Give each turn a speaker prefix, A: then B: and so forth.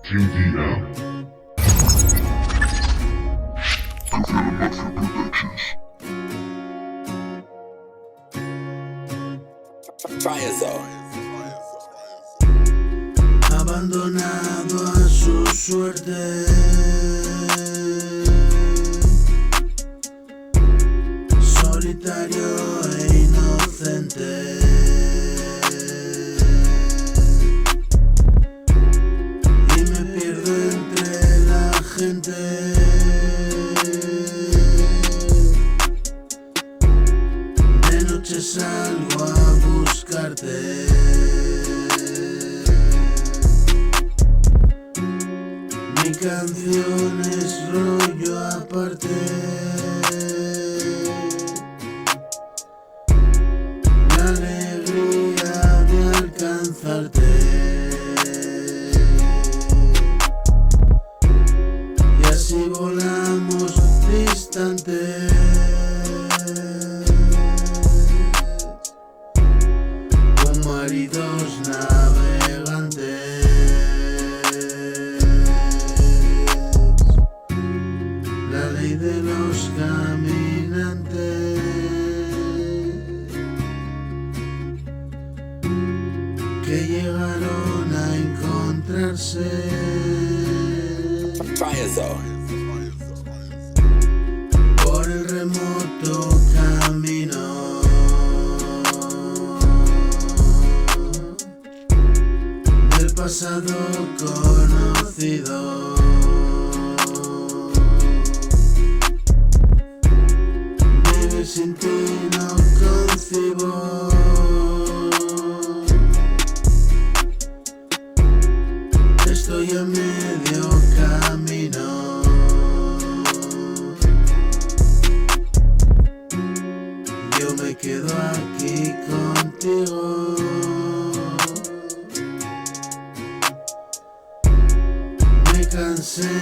A: TDM.
B: Abandonado a su suerte, solitario e inocente, y me pierdo entre la gente. De noche salgo a buscarte. Mi canción es rollo aparte, la alegría de alcanzarte, y así volamos distantes, como maridos navegantes. La ley de los caminantes, que llegaron a encontrarse por el remoto camino del pasado conocido. Sin ti no concibo estoy a medio camino. Yo me quedo aquí contigo. Me cansé